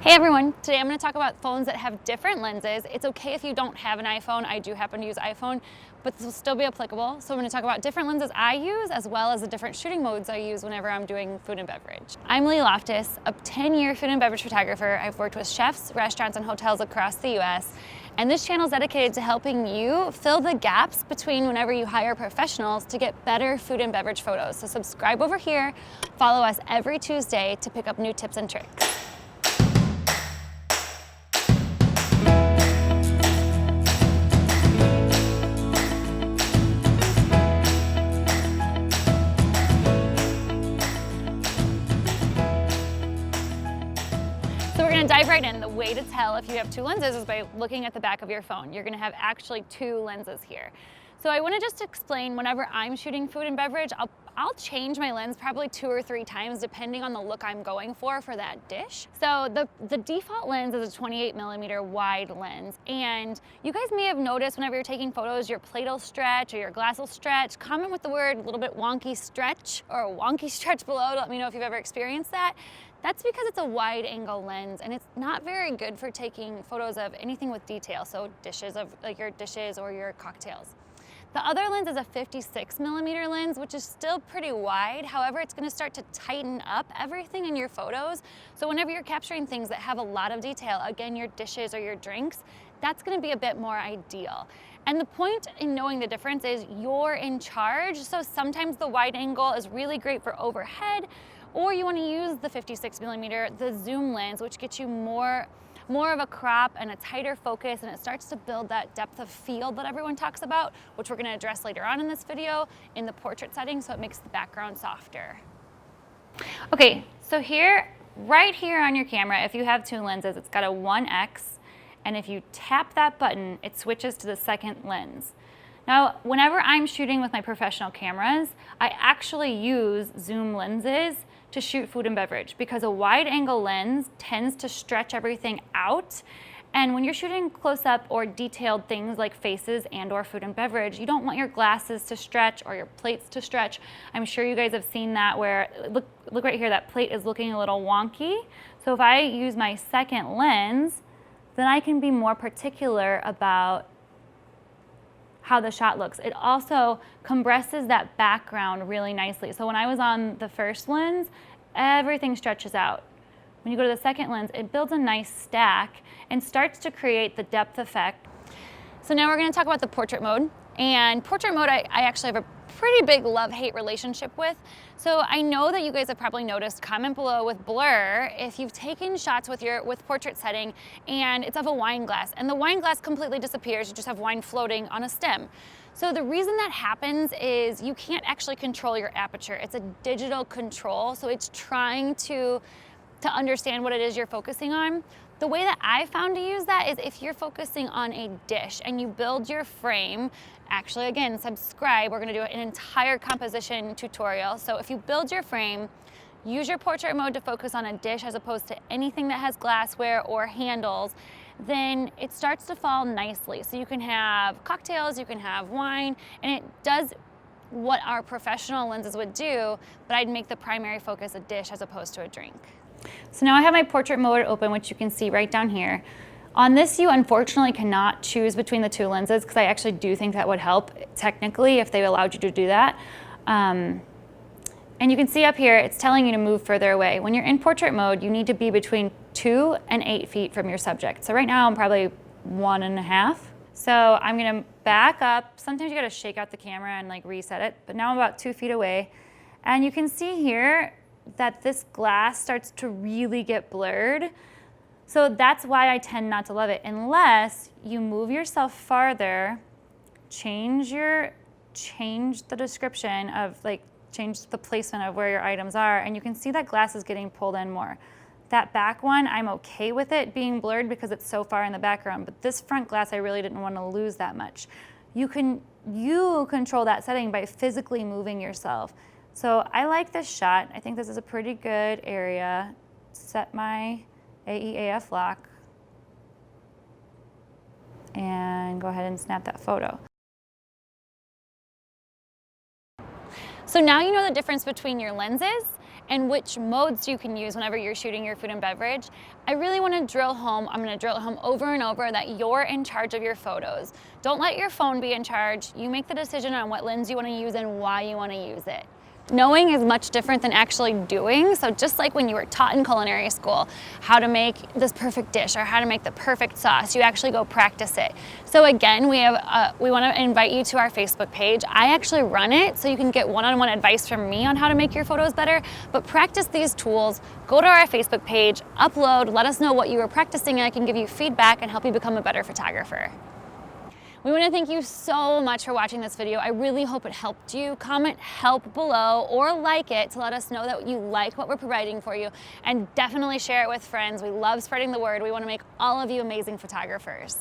Hey everyone, today I'm going to talk about phones that have different lenses. It's okay if you don't have an iPhone. I do happen to use iPhone, but this will still be applicable. So I'm going to talk about different lenses I use as well as the different shooting modes I use whenever I'm doing food and beverage. I'm Lee Loftus, a 10-year food and beverage photographer. I've worked with chefs, restaurants, and hotels across the US. And this channel is dedicated to helping you fill the gaps between whenever you hire professionals to get better food and beverage photos. So subscribe over here, follow us every Tuesday to pick up new tips and tricks. So we're going to dive right in. The way to tell if you have two lenses is by looking at the back of your phone. You're going to have actually two lenses here. So I want to just explain, whenever I'm shooting food and beverage, I'll change my lens probably 2 or 3 times depending on the look I'm going for that dish. So the default lens is a 28mm wide lens, and you guys may have noticed whenever you're taking photos, your plate will stretch or your glass will stretch. Comment with the word a little bit wonky stretch or wonky stretch below to let me know if you've ever experienced that. That's because it's a wide angle lens and it's not very good for taking photos of anything with detail, so dishes of like your dishes or your cocktails. The other lens is a 56mm lens, which is still pretty wide. However, it's going to start to tighten up everything in your photos. So whenever you're capturing things that have a lot of detail, again, your dishes or your drinks, that's going to be a bit more ideal. And the point in knowing the difference is you're in charge. So sometimes the wide angle is really great for overhead, or you want to use the 56mm, the zoom lens, which gets you more of a crop and a tighter focus, and it starts to build that depth of field that everyone talks about, which we're going to address later on in this video in the portrait setting, so it makes the background softer. Okay, so right here on your camera, if you have two lenses, it's got a 1x, and if you tap that button, it switches to the second lens. Now, whenever I'm shooting with my professional cameras, I actually use zoom lenses to shoot food and beverage because a wide angle lens tends to stretch everything out. And when you're shooting close up or detailed things like faces and or food and beverage, you don't want your glasses to stretch or your plates to stretch. I'm sure you guys have seen that where, look right here, that plate is looking a little wonky. So if I use my second lens, then I can be more particular about how the shot looks. It also compresses that background really nicely. So when I was on the first lens, everything stretches out. When you go to the second lens, it builds a nice stack and starts to create the depth effect. So now we're going to talk about the portrait mode. And portrait mode, I actually have a pretty big love-hate relationship with. So I know that you guys have probably noticed, comment below with blur, if you've taken shots with portrait setting and it's of a wine glass and the wine glass completely disappears, you just have wine floating on a stem. So the reason that happens is you can't actually control your aperture. It's a digital control, so it's trying to understand what it is you're focusing on. The way that I found to use that is if you're focusing on a dish and you build your frame, actually again, subscribe, we're gonna do an entire composition tutorial. So if you build your frame, use your portrait mode to focus on a dish as opposed to anything that has glassware or handles, then it starts to fall nicely. So you can have cocktails, you can have wine, and it does what our professional lenses would do, but I'd make the primary focus a dish as opposed to a drink. So now I have my portrait mode open, which you can see right down here. On this, you unfortunately cannot choose between the two lenses because I actually do think that would help technically if they allowed you to do that. And you can see up here, it's telling you to move further away. When you're in portrait mode, you need to be between 2 and 8 feet from your subject. So right now I'm probably 1.5. So I'm gonna back up. Sometimes you gotta shake out the camera and like reset it, but now I'm about 2 feet away. And you can see here that this glass starts to really get blurred. So that's why I tend not to love it, unless you move yourself farther, change the description of change the placement of where your items are, and you can see that glass is getting pulled in more. That back one, I'm okay with it being blurred because it's so far in the background, but this front glass, I really didn't want to lose that much. You control that setting by physically moving yourself. So I like this shot. I think this is a pretty good area. Set my AEAF lock and go ahead and snap that photo. So now you know the difference between your lenses and which modes you can use whenever you're shooting your food and beverage, I really want to drill home, I'm going to drill it home over and over, that you're in charge of your photos. Don't let your phone be in charge. You make the decision on what lens you want to use and why you want to use it. Knowing is much different than actually doing. So just like when you were taught in culinary school how to make this perfect dish or how to make the perfect sauce, you actually go practice it. So again, we want to invite you to our Facebook page. I actually run it so you can get one-on-one advice from me on how to make your photos better, but practice these tools. Go to our Facebook page, upload, let us know what you were practicing, and I can give you feedback and help you become a better photographer. We want to thank you so much for watching this video. I really hope it helped you. Comment help below or like it to let us know that you like what we're providing for you, and definitely share it with friends. We love spreading the word. We want to make all of you amazing photographers.